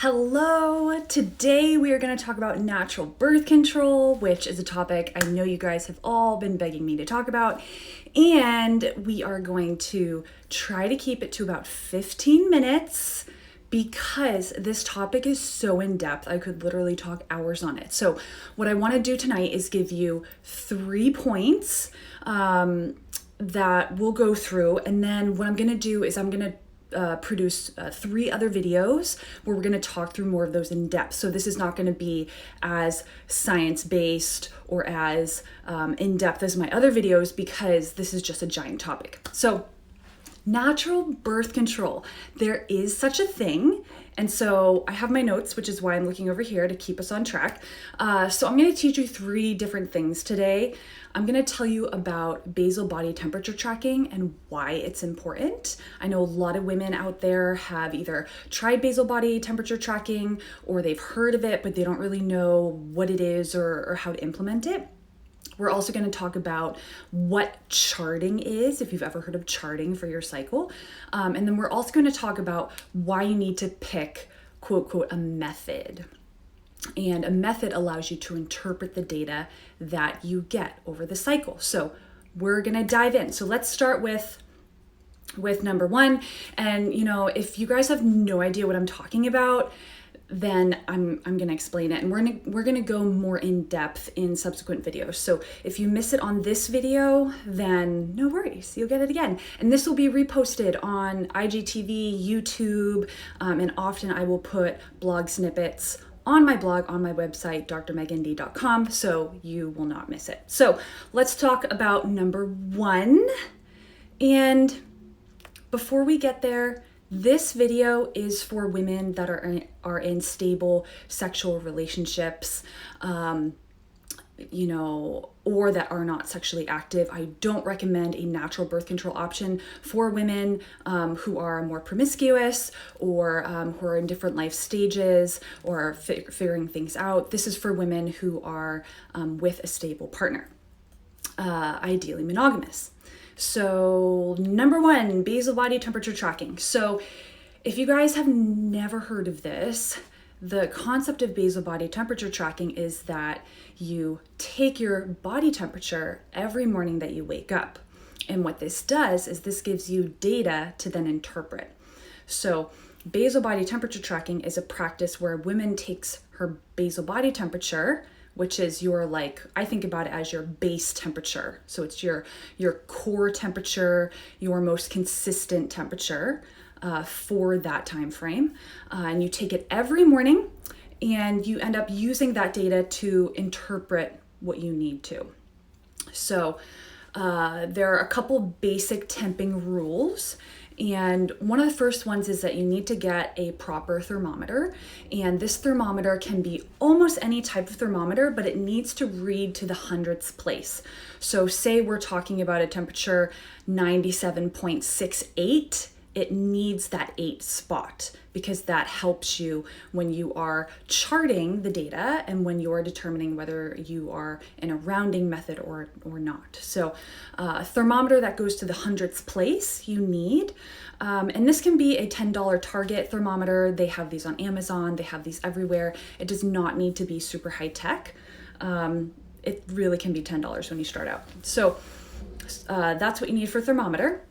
Hello! Today we are going to talk about natural birth control, which is a topic I know you guys have all been begging me to talk about. And we are going to try to keep it to about 15 minutes because this topic is so in depth. I could literally talk hours on it. So what I want to do tonight is give you 3 points that we'll go through. And then what I'm going to do is I'm going to produce 3 other videos where we're going to talk through more of those in depth. So this is not going to be as science-based or as in depth as my other videos because this is just a giant topic. So natural birth control, there is such a thing. And so I have my notes, which is why I'm looking over here to keep us on track. So I'm going to teach you 3 different things today. I'm going to tell you about basal body temperature tracking and why it's important. I know a lot of women out there have either tried basal body temperature tracking or they've heard of it, but they don't really know what it is or how to implement it. We're also going to talk about what charting is, if you've ever heard of charting for your cycle. And then we're also going to talk about why you need to pick, quote, quote, a method. And a method allows you to interpret the data that you get over the cycle. So we're going to dive in. So let's start with number 1. And, if you guys have no idea what I'm talking about, then I'm going to explain it, and we're going to go more in depth in subsequent videos. So if you miss it on this video, then no worries, you'll get it again. And this will be reposted on IGTV, YouTube, and often I will put blog snippets on my blog, on my website, drmegand.com, so you will not miss it. So let's talk about number 1. And before we get there, this video is for women that are in stable sexual relationships, or that are not sexually active. I don't recommend a natural birth control option for women who are more promiscuous or who are in different life stages or are figuring things out. This is for women who are with a stable partner, ideally monogamous. So number 1, basal body temperature tracking. So if you guys have never heard of this, the concept of basal body temperature tracking is that you take your body temperature every morning that you wake up. And what this does is this gives you data to then interpret. So basal body temperature tracking is a practice where a woman takes her basal body temperature, which is your, I think about it as your base temperature. So it's your core temperature, your most consistent temperature for that time frame. And you take it every morning and you end up using that data to interpret what you need to. So there are a couple basic temping rules. And one of the first ones is that you need to get a proper thermometer. And this thermometer can be almost any type of thermometer, but it needs to read to the hundredths place. So say we're talking about a temperature 97.68, it needs that 8 spot because that helps you when you are charting the data and when you're determining whether you are in a rounding method or not. So a thermometer that goes to the hundredths place you need. And this can be a $10 Target thermometer. They have these on Amazon. They have these everywhere. It does not need to be super high tech. It really can be $10 when you start out. So that's what you need for a thermometer.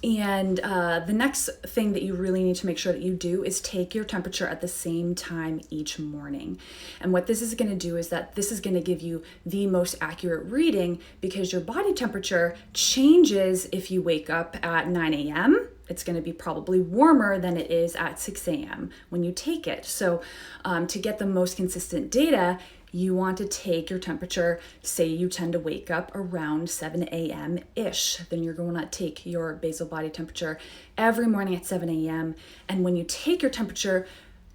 And the next thing that you really need to make sure that you do is take your temperature at the same time each morning. And what this is going to do is that this is going to give you the most accurate reading because your body temperature changes if you wake up at 9 a.m. It's going to be probably warmer than it is at 6 a.m. when you take it. So to get the most consistent data, you want to take your temperature, say you tend to wake up around 7 a.m.-ish, then you're going to take your basal body temperature every morning at 7 a.m. And when you take your temperature,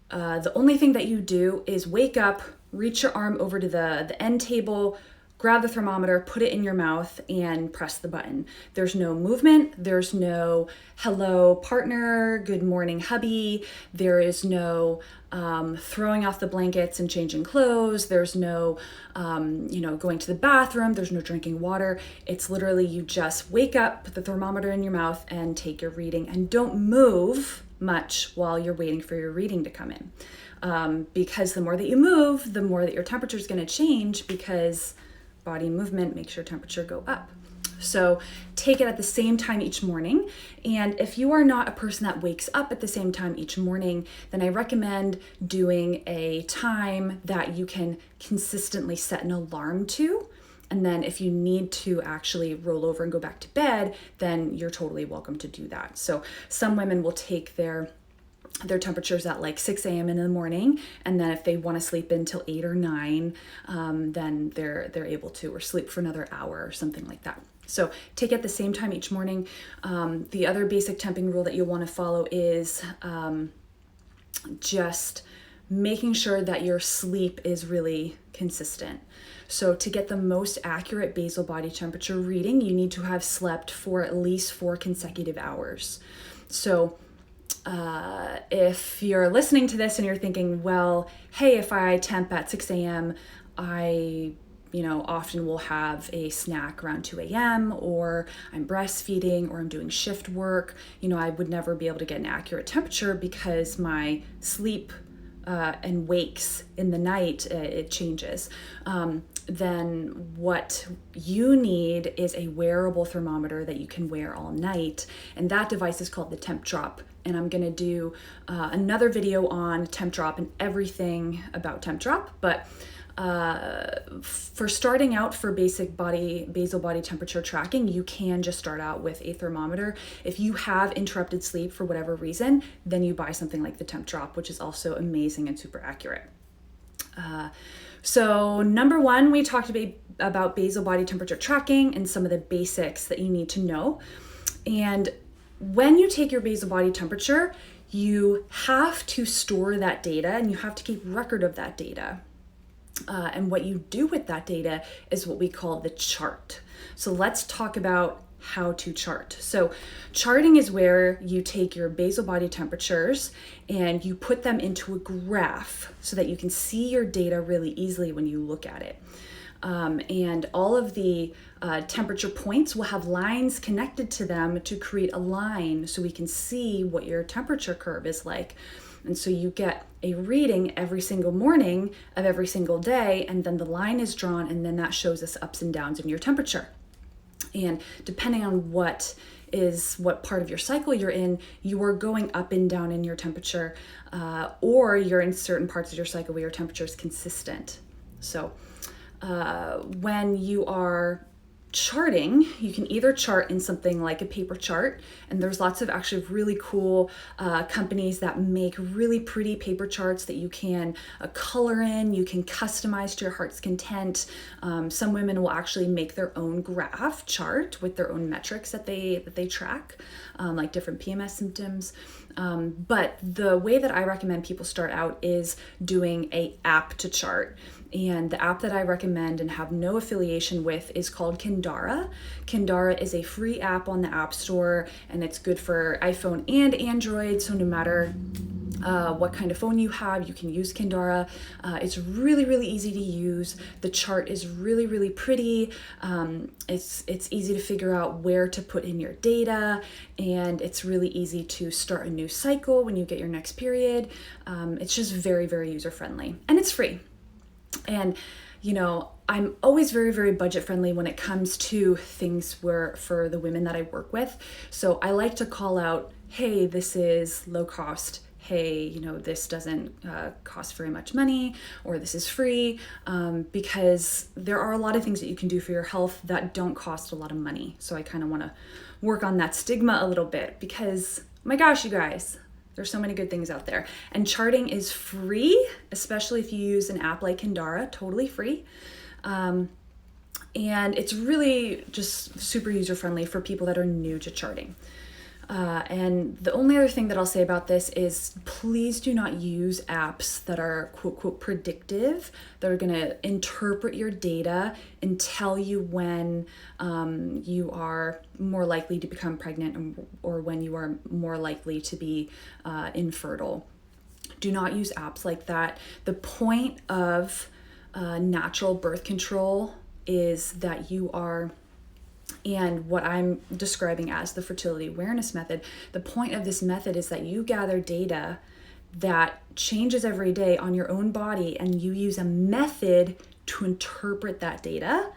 the only thing that you do is wake up, reach your arm over to the end table, grab the thermometer, put it in your mouth, and press the button. There's no movement. There's no hello partner, good morning hubby. There is no throwing off the blankets and changing clothes. There's no, going to the bathroom. There's no drinking water. It's literally you just wake up, put the thermometer in your mouth, and take your reading. And don't move much while you're waiting for your reading to come in. Because the more that you move, the more that your temperature is going to change, because body movement makes your temperature go up. So take it at the same time each morning. And if you are not a person that wakes up at the same time each morning, then I recommend doing a time that you can consistently set an alarm to. And then if you need to actually roll over and go back to bed, then you're totally welcome to do that. So some women will take their temperatures at like 6 a.m. in the morning, and then if they want to sleep until 8 or 9, then they're able to, or sleep for another hour or something like that. So take it at the same time each morning. The other basic temping rule that you'll want to follow is just making sure that your sleep is really consistent. So to get the most accurate basal body temperature reading, you need to have slept for at least 4 consecutive hours. So if you're listening to this and you're thinking, well, hey, if I temp at 6 a.m., I often will have a snack around 2 a.m., or I'm breastfeeding, or I'm doing shift work, I would never be able to get an accurate temperature because my sleep and wakes in the night, it changes. Then what you need is a wearable thermometer that you can wear all night. And that device is called the Temp Drop. And I'm gonna do another video on Temp Drop and everything about Temp Drop. But for starting out for basal body temperature tracking, you can just start out with a thermometer. If you have interrupted sleep for whatever reason, then you buy something like the Temp Drop, which is also amazing and super accurate. So number 1, we talked about basal body temperature tracking and some of the basics that you need to know. And when you take your basal body temperature, you have to store that data and you have to keep record of that data. And what you do with that data is what we call the chart. So let's talk about how to chart. So charting is where you take your basal body temperatures and you put them into a graph so that you can see your data really easily when you look at it. And all of the temperature points will have lines connected to them to create a line so we can see what your temperature curve is like. And so you get a reading every single morning of every single day, and then the line is drawn, and then that shows us ups and downs in your temperature. And depending on what part of your cycle you're in, you are going up and down in your temperature, or you're in certain parts of your cycle where your temperature is consistent. So when you are charting, you can either chart in something like a paper chart, and there's lots of actually really cool companies that make really pretty paper charts that you can color in, you can customize to your heart's content. Some women will actually make their own graph chart with their own metrics that they track, like different PMS symptoms. But the way that I recommend people start out is doing an app to chart. And the app that I recommend and have no affiliation with is called Kindara. Kindara is a free app on the App Store, and it's good for iPhone and Android. So no matter what kind of phone you have, you can use Kindara. It's really, really easy to use. The chart is really, really pretty. It's easy to figure out where to put in your data, and it's really easy to start a new cycle when you get your next period. It's just very, very user-friendly, and it's free. And, I'm always very, very budget friendly when it comes to things for the women that I work with. So I like to call out, hey, this is low cost. Hey, this doesn't cost very much money, or this is free, because there are a lot of things that you can do for your health that don't cost a lot of money. So I kind of want to work on that stigma a little bit because, my gosh, you guys, there's so many good things out there. And charting is free, especially if you use an app like Kindara, totally free. And it's really just super user-friendly for people that are new to charting. And the only other thing that I'll say about this is please do not use apps that are quote, quote, predictive, that are going to interpret your data and tell you when you are more likely to become pregnant or when you are more likely to be infertile. Do not use apps like that. The point of natural birth control is that you are, and what I'm describing as the fertility awareness method, the point of this method is that you gather data that changes every day on your own body, and you use a method to interpret that data,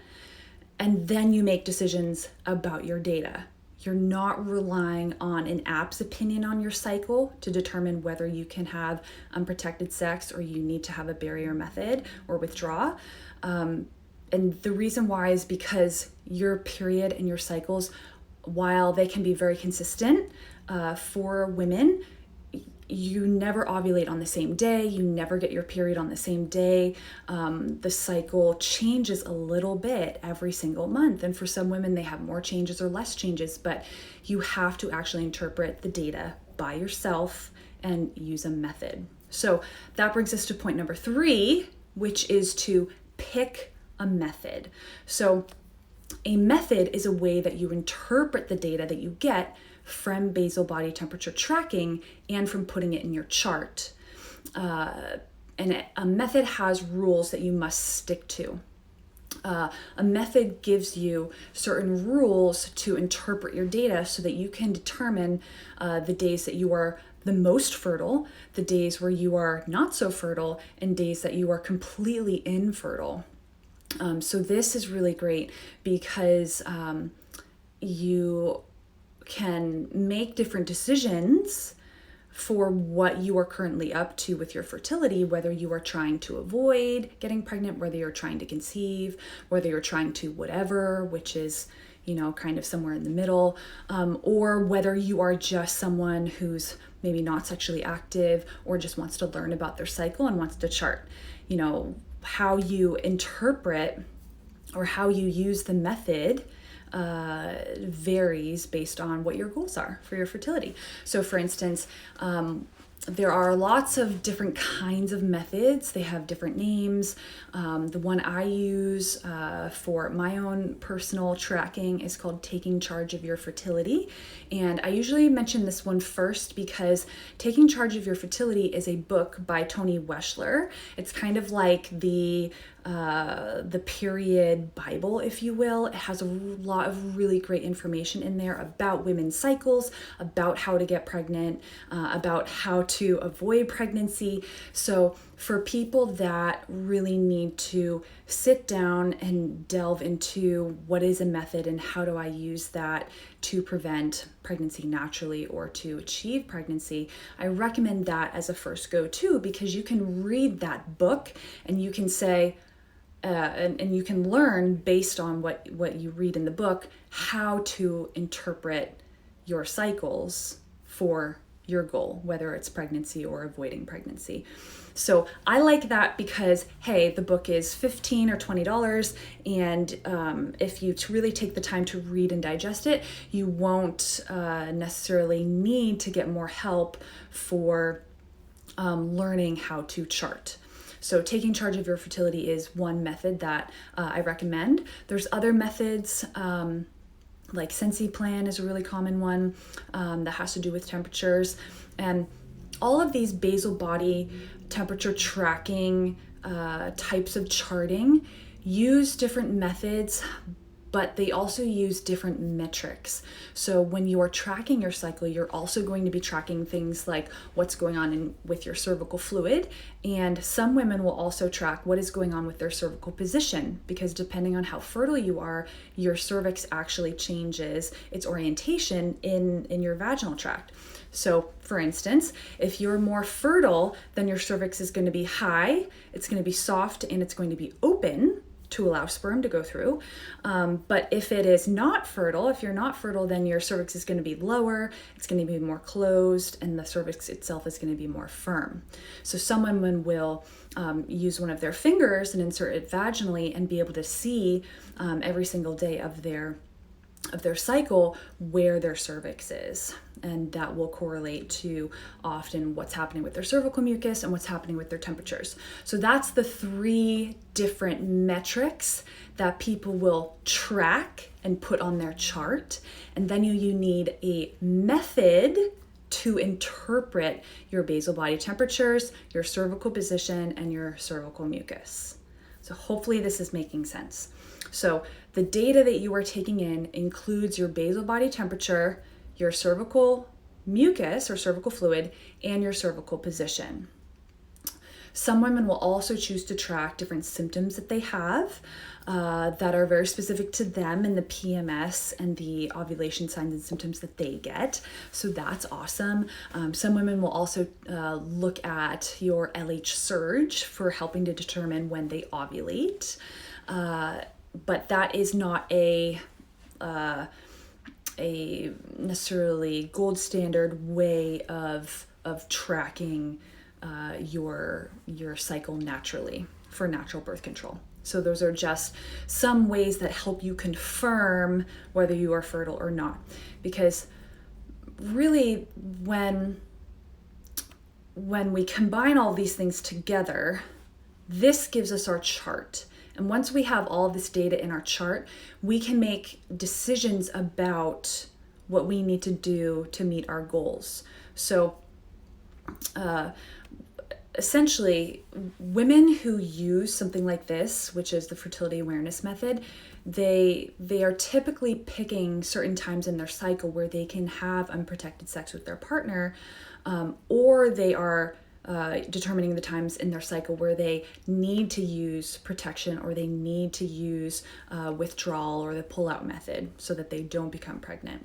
and then you make decisions about your data. You're not relying on an app's opinion on your cycle to determine whether you can have unprotected sex or you need to have a barrier method or withdraw. And the reason why is because your period and your cycles, while they can be very consistent for women, you never ovulate on the same day. You never get your period on the same day. The cycle changes a little bit every single month. And for some women, they have more changes or less changes, but you have to actually interpret the data by yourself and use a method. So that brings us to point number 3, which is to pick a method. So a method is a way that you interpret the data that you get from basal body temperature tracking and from putting it in your chart. And a method has rules that you must stick to. A method gives you certain rules to interpret your data so that you can determine the days that you are the most fertile, the days where you are not so fertile, and days that you are completely infertile. So this is really great because you can make different decisions for what you are currently up to with your fertility, whether you are trying to avoid getting pregnant, whether you're trying to conceive, whether you're trying to whatever, which is, kind of somewhere in the middle, or whether you are just someone who's maybe not sexually active or just wants to learn about their cycle and wants to chart. How you interpret or how you use the method varies based on what your goals are for your fertility. So for instance, there are lots of different kinds of methods. They have different names. The one I use for my own personal tracking is called Taking Charge of Your Fertility. And I usually mention this one first because Taking Charge of Your Fertility is a book by Toni Weschler. It's kind of like the period Bible, if you will. It has a lot of really great information in there about women's cycles, about how to get pregnant, about how to avoid pregnancy. So for people that really need to sit down and delve into what is a method and how do I use that to prevent pregnancy naturally or to achieve pregnancy, I recommend that as a first go-to because you can read that book and you can say, and you can learn based on what you read in the book how to interpret your cycles for your goal, whether it's pregnancy or avoiding pregnancy. So I like that because, hey, the book is $15 or $20, and if you really take the time to read and digest it, you won't necessarily need to get more help for learning how to chart. So taking charge of your fertility is one method that I recommend. There's other methods, like Sensi Plan is a really common one that has to do with temperatures. And all of these basal body temperature tracking types of charting use different methods, but they also use different metrics. So when you are tracking your cycle, you're also going to be tracking things like what's going on with your cervical fluid. And some women will also track what is going on with their cervical position, because depending on how fertile you are, your cervix actually changes its orientation in your vaginal tract. So for instance, if you're more fertile, then your cervix is going to be high, it's going to be soft, and it's going to be open to allow sperm to go through. But if it is not fertile, if you're not fertile, then your cervix is going to be lower, it's going to be more closed, and the cervix itself is going to be more firm. So some women will use one of their fingers and insert it vaginally and be able to see every single day of their of their cycle where their cervix is. And that will correlate to often what's happening with their cervical mucus and what's happening with their temperatures. So that's the 3 different metrics that people will track and put on their chart. And then you need a method to interpret your basal body temperatures, your cervical position, and your cervical mucus. So hopefully this is making sense. So the data that you are taking in includes your basal body temperature, your cervical mucus or cervical fluid, and your cervical position. Some women will also choose to track different symptoms that they have that are very specific to them and the PMS and the ovulation signs and symptoms that they get. So that's awesome. Some women will also look at your LH surge for helping to determine when they ovulate. But that is not a necessarily gold standard way of tracking your cycle naturally for natural birth control. So those are just some ways that help you confirm whether you are fertile or not. Because really when we combine all these things together, this gives us our chart. And once we have all this data in our chart, we can make decisions about what we need to do to meet our goals. So essentially, women who use something like this, which is the fertility awareness method, they are typically picking certain times in their cycle where they can have unprotected sex with their partner, or they are determining the times in their cycle where they need to use protection or they need to use withdrawal or the pull-out method so that they don't become pregnant.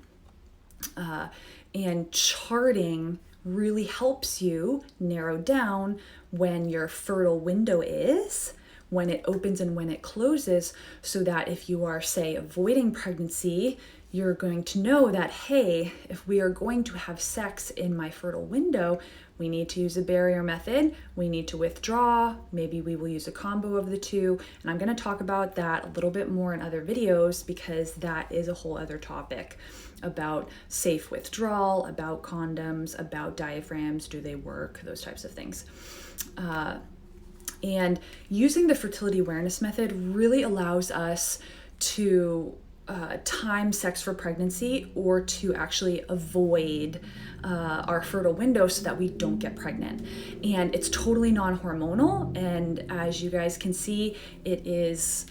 And charting really helps you narrow down when your fertile window is, when it opens and when it closes, so that if you are, say, avoiding pregnancy, you're going to know that, hey, if we are going to have sex in my fertile window, we need to use a barrier method, we need to withdraw, maybe we will use a combo of the two, and I'm going to talk about that a little bit more in other videos because that is a whole other topic about safe withdrawal, about condoms, about diaphragms, do they work, those types of things. And using the fertility awareness method really allows us to time sex for pregnancy or to actually avoid our fertile window so that we don't get pregnant. And it's totally non-hormonal, and as you guys can see, it is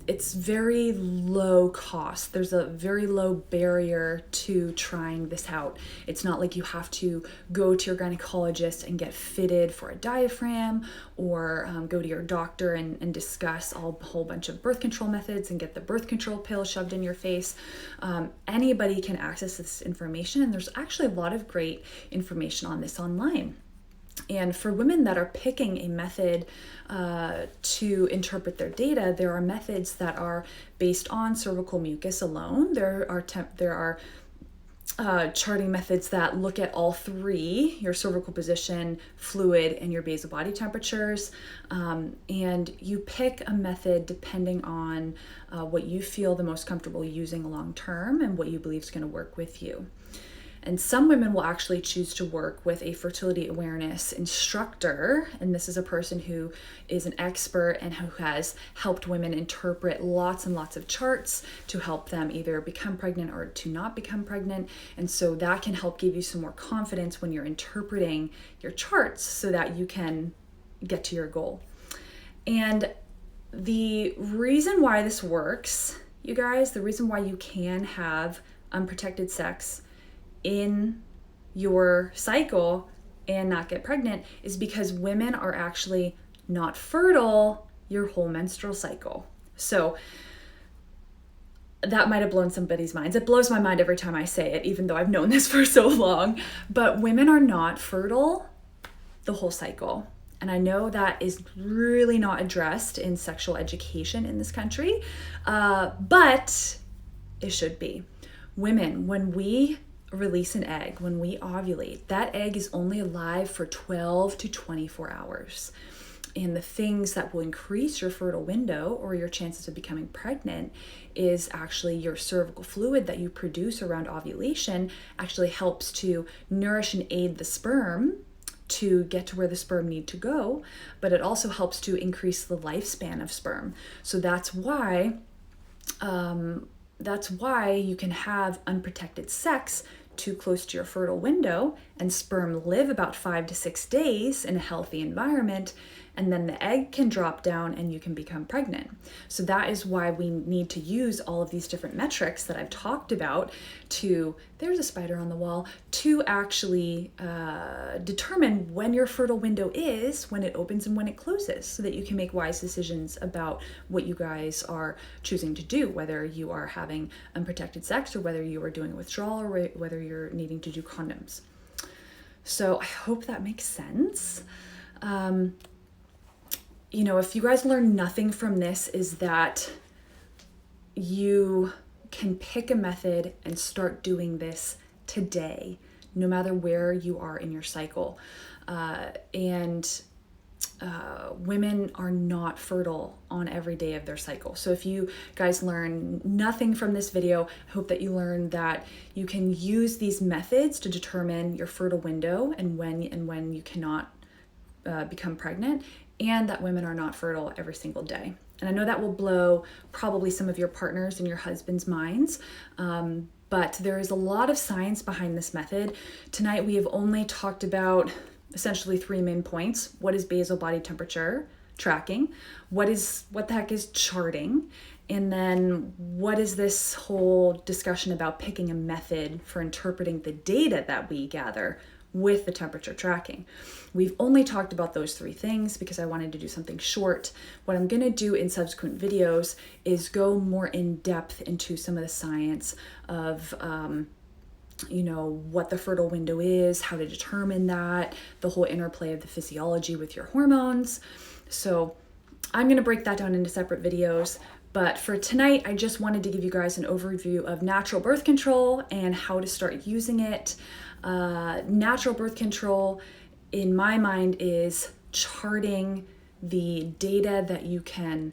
it's very low cost. There's a very low barrier to trying this out. It's not like you have to go to your gynecologist and get fitted for a diaphragm or go to your doctor and discuss a whole bunch of birth control methods and get the birth control pill shoved in your face. Anybody can access this information, and there's actually a lot of great information on this online. And for women that are picking a method to interpret their data, there are methods that are based on cervical mucus alone. There are charting methods that look at all three, your cervical position, fluid, and your basal body temperatures. And you pick a method depending on what you feel the most comfortable using long term and what you believe is going to work with you. And some women will actually choose to work with a fertility awareness instructor. And this is a person who is an expert and who has helped women interpret lots and lots of charts to help them either become pregnant or to not become pregnant. And so that can help give you some more confidence when you're interpreting your charts so that you can get to your goal. And the reason why this works, you guys, the reason why you can have unprotected sex in your cycle and not get pregnant is because women are actually not fertile your whole menstrual cycle. So that might have blown somebody's minds. It blows my mind every time I say it, even though I've known this for so long. But women are not fertile the whole cycle. And I know that is really not addressed in sexual education in this country, but it should be. Women, when we release an egg, when we ovulate, that egg is only alive for 12 to 24 hours. And the things that will increase your fertile window or your chances of becoming pregnant is actually your cervical fluid that you produce around ovulation actually helps to nourish and aid the sperm to get to where the sperm need to go, but it also helps to increase the lifespan of sperm. So that's why you can have unprotected sex too close to your fertile window and sperm live about 5 to 6 days in a healthy environment, and then the egg can drop down and you can become pregnant. So that is why we need to use all of these different metrics that I've talked about to, there's a spider on the wall, to actually determine when your fertile window is, when it opens and when it closes, so that you can make wise decisions about what you guys are choosing to do, whether you are having unprotected sex or whether you are doing withdrawal or whether you're needing to do condoms. So I hope that makes sense. If you guys learn nothing from this, is that you can pick a method and start doing this today, no matter where you are in your cycle. Women are not fertile on every day of their cycle. So if you guys learn nothing from this video, I hope that you learn that you can use these methods to determine your fertile window and when you cannot become pregnant, and that women are not fertile every single day. And I know that will blow probably some of your partners and your husband's minds, but there is a lot of science behind this method. Tonight we have only talked about essentially 3 main points. What is basal body temperature tracking? What the heck is charting? And then what is this whole discussion about picking a method for interpreting the data that we gather with the temperature tracking? We've only talked about those 3 things because I wanted to do something short. What I'm going to do in subsequent videos is go more in depth into some of the science of what the fertile window is, how to determine that, the whole interplay of the physiology with your hormones. So I'm going to break that down into separate videos. But for tonight, I just wanted to give you guys an overview of natural birth control and how to start using it. Natural birth control, in my mind, is charting the data that you can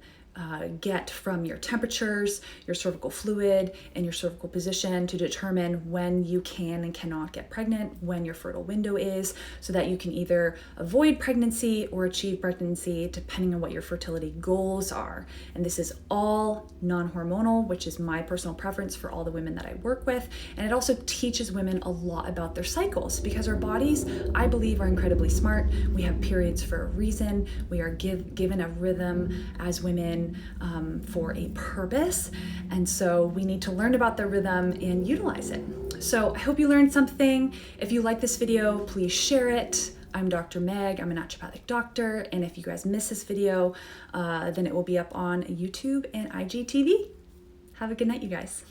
get from your temperatures, your cervical fluid, and your cervical position to determine when you can and cannot get pregnant, when your fertile window is, so that you can either avoid pregnancy or achieve pregnancy depending on what your fertility goals are. And this is all non-hormonal, which is my personal preference for all the women that I work with. And it also teaches women a lot about their cycles, because our bodies, I believe, are incredibly smart. We have periods for a reason. We are given a rhythm as women for a purpose, and so we need to learn about the rhythm and utilize it. So I hope you learned something. If you like this video, please share it. I'm Dr. Meg, I'm a naturopathic doctor, and if you guys miss this video, then it will be up on YouTube and IGTV. Have a good night, you guys.